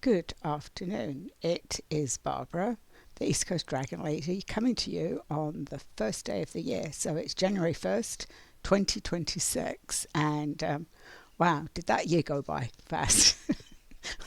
Good afternoon. It is Barbara, the East Coast Dragon Lady, coming to you on the first day of the year. So it's January 1st, 2026. And wow, did that year go by fast?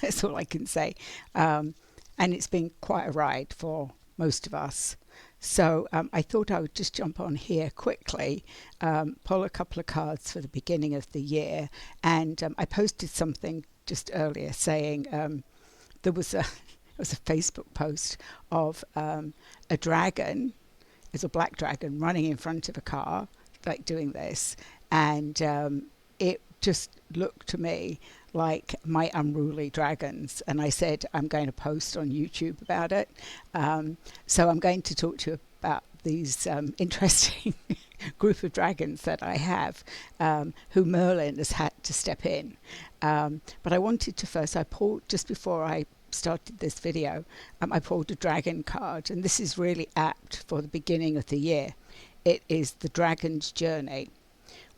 That's all I can say. And it's been quite a ride for most of us. So I thought I would just jump on here quickly, pull a couple of cards for the beginning of the year. And I posted something just earlier saying there was a it was a Facebook post of a dragon, it's a black dragon running in front of a car, like doing this, and it just looked to me like my unruly dragons. And I said I'm going to post on YouTube about it. So I'm going to talk to you about these interesting group of dragons that I have, who Merlin has had to step in. But I wanted to first, I pulled, just before I started this video, I pulled a dragon card, and this is really apt for the beginning of the year. It is the dragon's journey.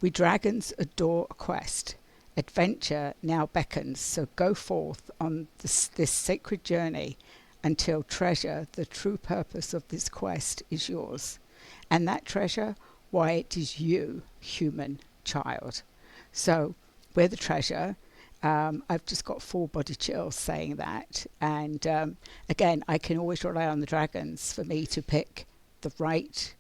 We dragons adore a quest. Adventure now beckons, so go forth on this sacred journey until treasure, the true purpose of this quest, is yours. And that treasure, why, it is you, human child. So we're the treasure. I've just got full body chills saying that. And again, I can always rely on the dragons for me to pick the right.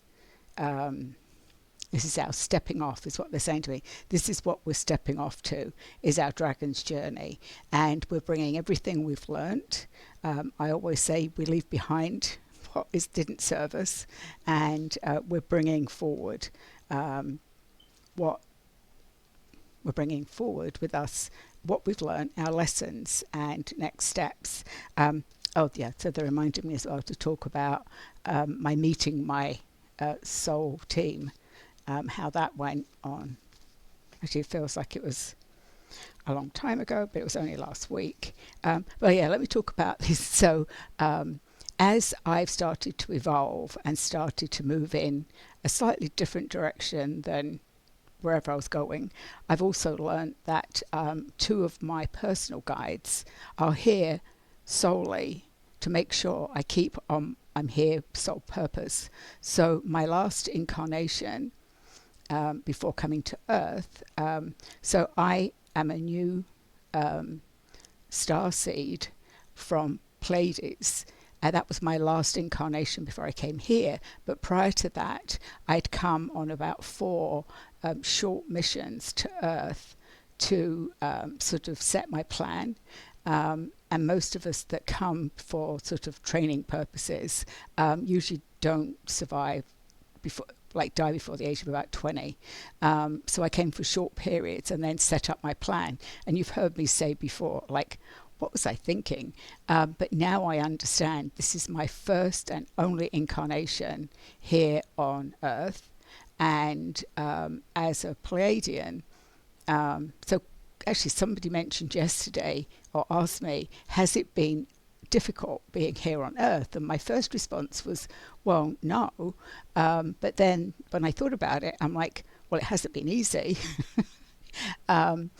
This is our stepping off, is what they're saying to me. This is what we're stepping off to, is our dragon's journey. And we're bringing everything we've learnt. I always say we leave behind what didn't serve us, and we're bringing forward what we're bringing forward with us, what we've learned, our lessons and next steps. Oh yeah, so they reminded me as well to talk about my meeting my soul team, how that went on. Actually, it feels like it was a long time ago, but it was only last week. But yeah, let me talk about this. So as I've started to evolve and started to move in a slightly different direction than wherever I was going, I've also learned that two of my personal guides are here solely to make sure I keep on, I'm here sole purpose. So my last incarnation, before coming to Earth, so I am a new star seed from Pleiades. That was my last incarnation before I came here. But prior to that, I'd come on about 4 short missions to Earth to sort of set my plan. And most of us that come for sort of training purposes usually don't survive before, like die before the age of about 20. So I came for short periods and then set up my plan. And you've heard me say before, like, what was I thinking? But now I understand this is my first and only incarnation here on Earth. And as a Pleiadian, so actually somebody mentioned yesterday or asked me, has it been difficult being here on Earth? And my first response was, well, no. But then when I thought about it, I'm like, well, it hasn't been easy. And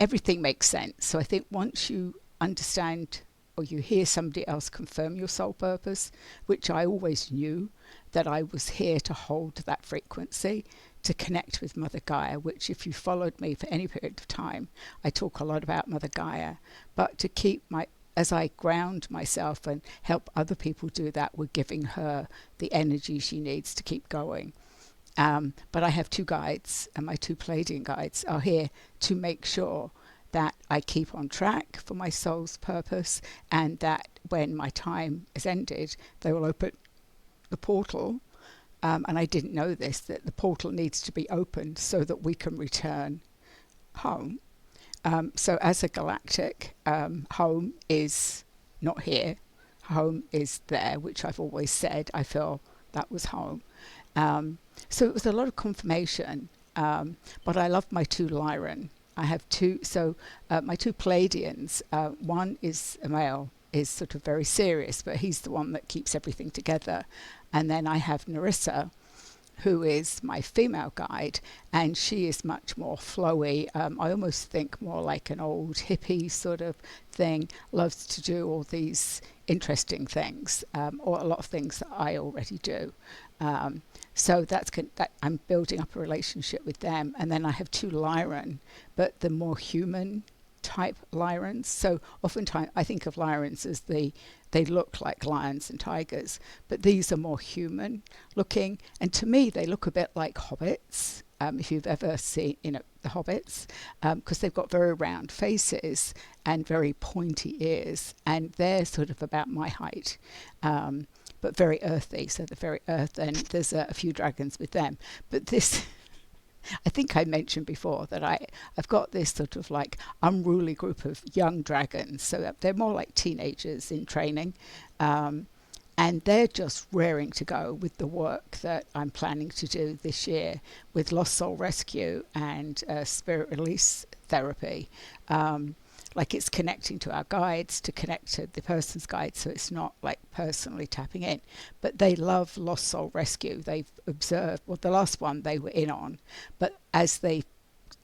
everything makes sense. So I think once you understand or you hear somebody else confirm your soul purpose, which I always knew that I was here to hold that frequency, to connect with Mother Gaia, which if you followed me for any period of time, I talk a lot about Mother Gaia, but to keep as I ground myself and help other people do that, we're giving her the energy she needs to keep going. But I have 2 guides, and my 2 Pleiadian guides are here to make sure that I keep on track for my soul's purpose, and that when my time is ended, they will open the portal. And I didn't know this, that the portal needs to be opened so that we can return home. So as a galactic, home is not here. Home is there, which I've always said. I feel that was home. So it was a lot of confirmation, but I love my 2 Lyran. I have 2, so my 2 Pleiadians, one is a male, is sort of very serious, but he's the one that keeps everything together. And then I have Narissa, who is my female guide, and she is much more flowy. I almost think more like an old hippie sort of thing, loves to do all these interesting things, or a lot of things that I already do. So that I'm building up a relationship with them. And then I have two Lyran, but the more human type Lyrans. So oftentimes I think of Lyrans as they look like lions and tigers, but these are more human looking. And to me, they look a bit like hobbits. If you've ever seen, the hobbits, because they've got very round faces and very pointy ears, and they're sort of about my height. But very earthy, so they're very earth, and there's a few dragons with them. But this, I think I mentioned before that I've got this sort of like unruly group of young dragons, so they're more like teenagers in training, and they're just raring to go with the work that I'm planning to do this year with Lost Soul Rescue and Spirit Release Therapy. Like it's connecting to our guides to connect to the person's guide, so it's not like personally tapping in. But they love Lost Soul Rescue. They've observed, well, the last one they were in on, but as they're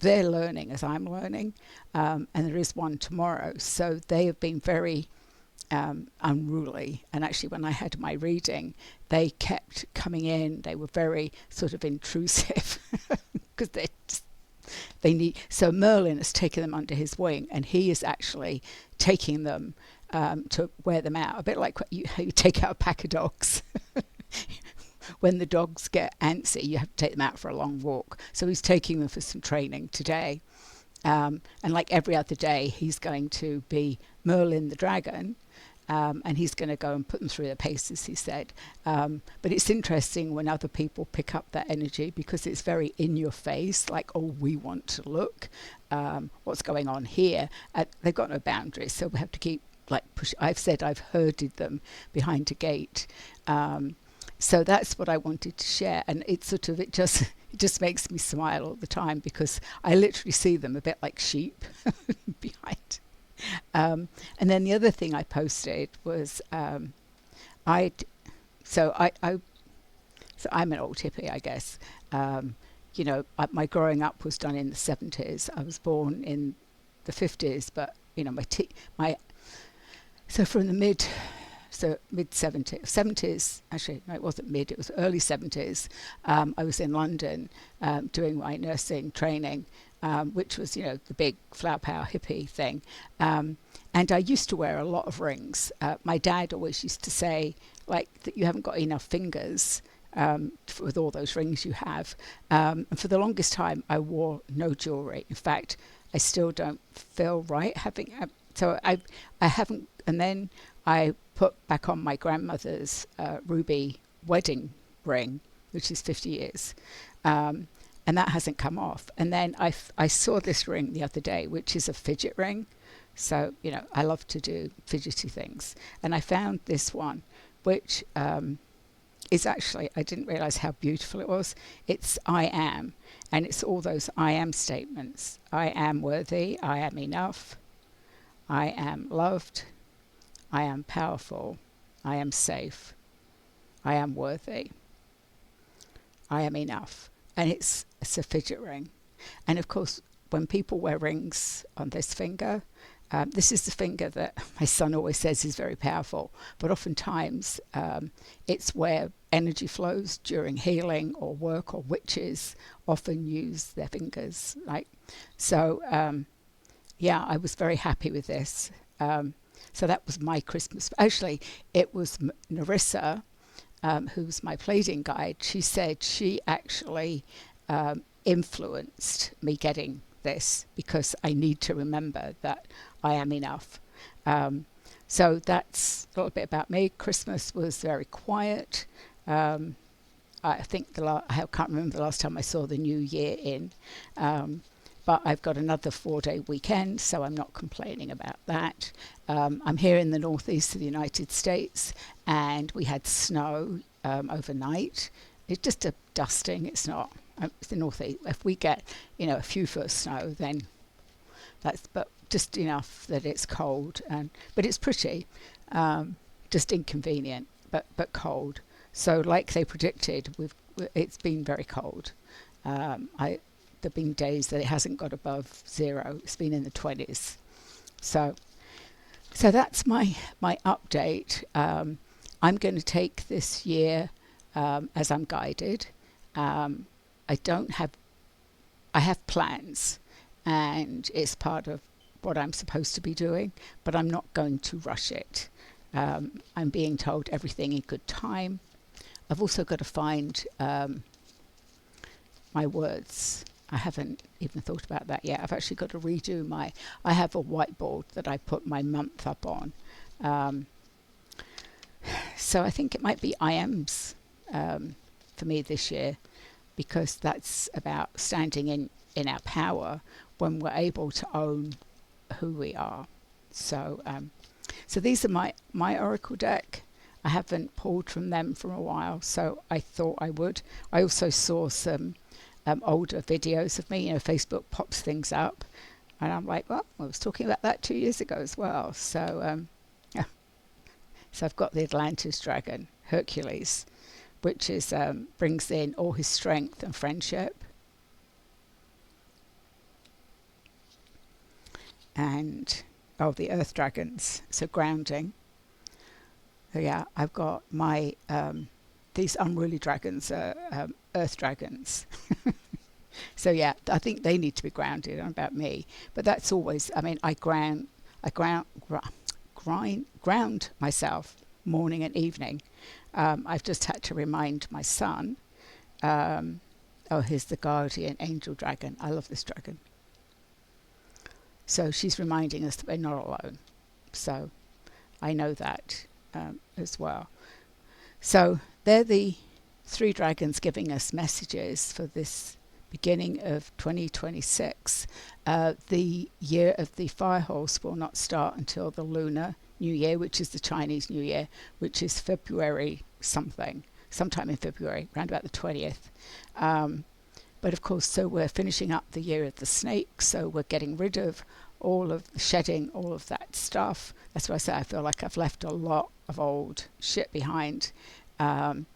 learning as I'm learning, and there is one tomorrow, so they have been very unruly. And actually, when I had my reading, they kept coming in. They were very sort of intrusive because they need. So Merlin has taken them under his wing, and he is actually taking them to wear them out, a bit like how you take out a pack of dogs. When the dogs get antsy, you have to take them out for a long walk. So he's taking them for some training today. And like every other day, he's going to be Merlin the dragon, and he's going to go and put them through their paces, he said. But it's interesting when other people pick up that energy, because it's very in your face, like, oh, we want to look. What's going on here? They've got no boundaries, so we have to keep like push. I've said I've herded them behind a gate. So that's what I wanted to share, and it just makes me smile all the time, because I literally see them a bit like sheep behind. And then the other thing I posted was so I'm an old hippie, I guess. My growing up was done in the 70s. I was born in the 50s, but so from the mid 70s, actually, no, it wasn't mid, it was early 70s. I was in London doing my nursing training, which was, the big flower power hippie thing. And I used to wear a lot of rings. My dad always used to say, like, that you haven't got enough fingers with all those rings you have. And for the longest time, I wore no jewelry. In fact, I still don't feel right having. So I haven't. And then I put back on my grandmother's ruby wedding ring, which is 50 years. And that hasn't come off. And then I saw this ring the other day, which is a fidget ring. So, I love to do fidgety things. And I found this one, which is actually, I didn't realize how beautiful it was. It's I am. And it's all those I am statements. I am worthy. I am enough. I am loved. I am powerful. I am safe. I am worthy. I am enough. And it's a fidget ring. And of course, when people wear rings on this finger, this is the finger that my son always says is very powerful. But oftentimes, it's where energy flows during healing or work, or witches often use their fingers. I was very happy with this. So that was my Christmas. Actually, it was Narissa, who's my plating guide. She said she actually influenced me getting this, because I need to remember that I am enough. So that's a little bit about me. Christmas was very quiet. I think I can't remember the last time I saw the new year in. But I've got another 4-day weekend, so I'm not complaining about that. I'm here in the northeast of the United States, and we had snow overnight. It's just a dusting. It's not. It's the northeast. If we get, a few foot of snow, then that's but just enough that it's cold, but it's pretty. Just inconvenient, but cold. So, like they predicted, it's been very cold. I There've been days that it hasn't got above zero. It's been in the 20s. So that's my update. I'm going to take this year as I'm guided. Um, I don't have I have plans, and it's part of what I'm supposed to be doing, but I'm not going to rush it. I'm being told everything in good time. I've also got to find my words. I haven't even thought about that yet. I've actually got to redo I have a whiteboard that I put my month up on. Um, so I think it might be IMs for me this year, because that's about standing in our power when we're able to own who we are. So these are my Oracle deck. I haven't pulled from them for a while, so I thought I would. I also saw some older videos of me. Facebook pops things up, and I'm like, well, I was talking about that 2 years ago as well. So yeah. So I've got the Atlantis dragon, Hercules, which is brings in all his strength and friendship. And the earth dragons, so grounding. So yeah, I've got my these unruly dragons are earth dragons. So yeah, I think they need to be grounded. On about me, but that's always. I mean, I ground myself morning and evening. I've just had to remind my son. Here's the guardian angel dragon. I love this dragon. So she's reminding us that we're not alone. So I know that as well. So they're the three dragons giving us messages for this beginning of 2026. The year of the fire horse will not start until the Lunar New Year, which is the Chinese New Year, which is February sometime in February, around about the 20th. But of course, so we're finishing up the year of the snake, so we're getting rid of shedding all of that stuff. That's why I say I feel like I've left a lot of old shit behind. I'm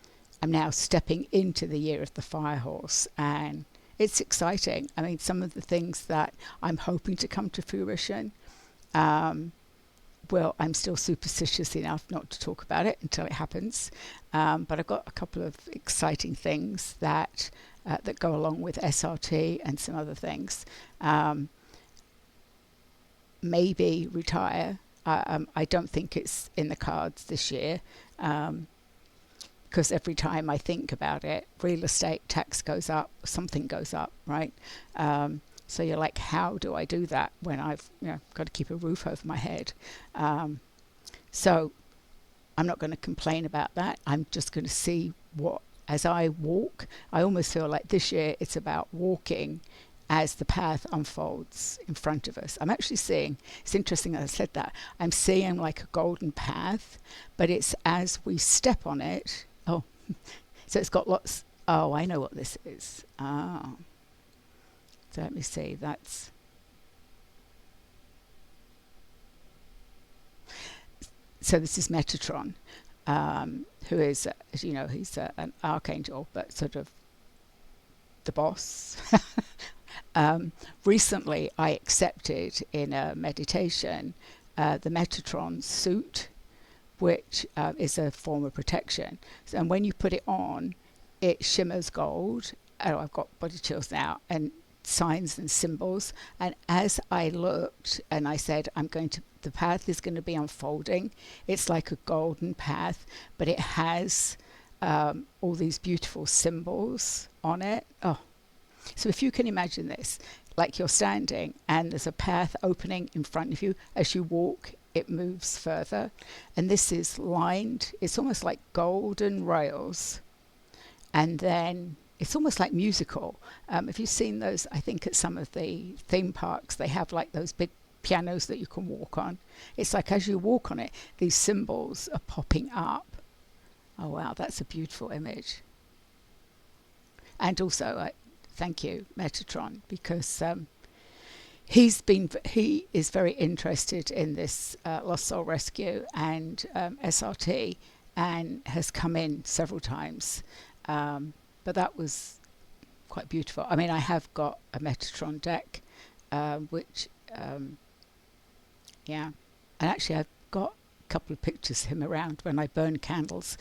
now stepping into the year of the fire horse, and it's exciting. I mean, some of the things that I'm hoping to come to fruition, well, I'm still superstitious enough not to talk about it until it happens. But I've got a couple of exciting things that go along with SRT and some other things. Maybe retire. I don't think it's in the cards this year, because every time I think about it, real estate tax goes up, something goes up, right? So you're like, how do I do that when I've got to keep a roof over my head? So I'm not going to complain about that. I'm just going to see as I walk. I almost feel like this year it's about walking as the path unfolds in front of us. I'm actually seeing, it's interesting that I said that, I'm seeing like a golden path, but it's as we step on it. Oh, so it's got lots. Oh, I know what this is. So let me see, so this is Metatron, who is, as you know, he's an archangel, but sort of the boss. Recently, I accepted in a meditation the Metatron suit, which is a form of protection. And when you put it on, it shimmers gold. Oh, I've got body chills now, and signs and symbols. And as I looked and I said, the path is going to be unfolding. It's like a golden path, but it has all these beautiful symbols on it. Oh, so if you can imagine this, like you're standing and there's a path opening in front of you. As you walk, it moves further. And this is lined, it's almost like golden rails. And then it's almost like musical. If you've seen those, I think at some of the theme parks, they have like those big pianos that you can walk on. It's like as you walk on it, these symbols are popping up. Oh, wow, that's a beautiful image. And also, thank you, Metatron, because he is very interested in this Lost Soul Rescue and SRT, and has come in several times. but that was quite beautiful. I mean, I have got a Metatron deck, which, yeah, and actually I've got a couple of pictures of him around when I burn candles.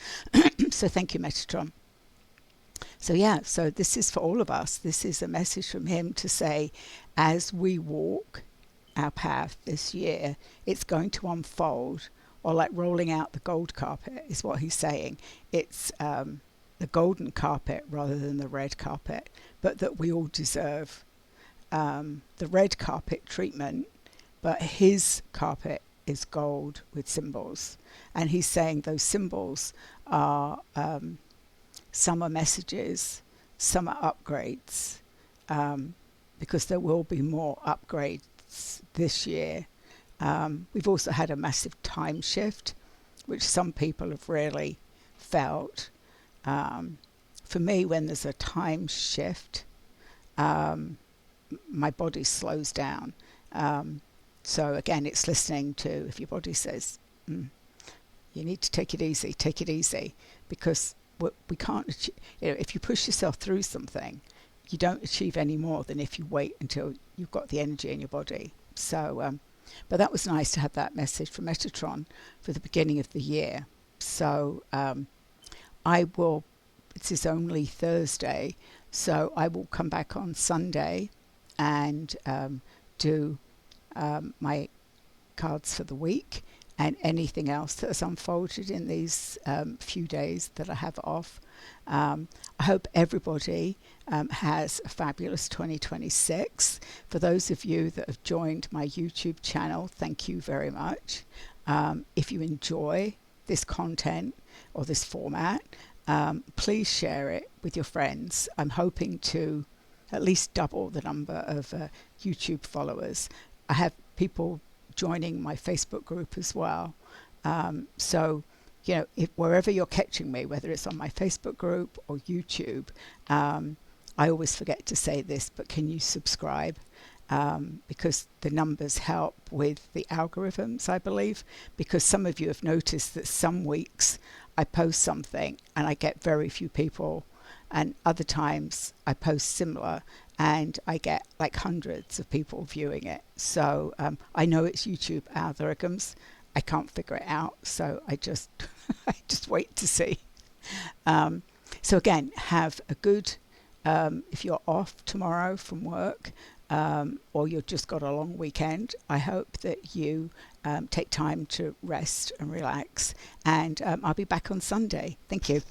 So thank you, Metatron. So yeah, so this is for all of us. This is a message from him to say, as we walk our path this year, it's going to unfold, or like rolling out the gold carpet is what he's saying. It's the golden carpet rather than the red carpet, but that we all deserve the red carpet treatment, but his carpet is gold with symbols. And he's saying those symbols are some are messages, some are upgrades, because there will be more upgrades this year. We've also had a massive time shift, which some people have really felt. For me, when there's a time shift, my body slows down. So again, it's listening to if your body says, you need to take it easy, because we can't achieve, if you push yourself through something, you don't achieve any more than if you wait until you've got the energy in your body. So, but that was nice to have that message from Metatron for the beginning of the year. So this is only Thursday, so I will come back on Sunday and do my cards for the week and anything else that has unfolded in these few days that I have off. I hope everybody has a fabulous 2026. For those of you that have joined my YouTube channel, thank you very much. If you enjoy this content or this format, please share it with your friends. I'm hoping to at least double the number of YouTube followers. I have people joining my Facebook group as well. So, if wherever you're catching me, whether it's on my Facebook group or YouTube, I always forget to say this, but can you subscribe? Because the numbers help with the algorithms, I believe, because some of you have noticed that some weeks I post something and I get very few people, and other times I post similar and I get like hundreds of people viewing it. So I know it's YouTube algorithms. I can't figure it out, so I just I just wait to see. So again, have a good, if you're off tomorrow from work, or you've just got a long weekend, I hope that you take time to rest and relax, and I'll be back on Sunday. Thank you.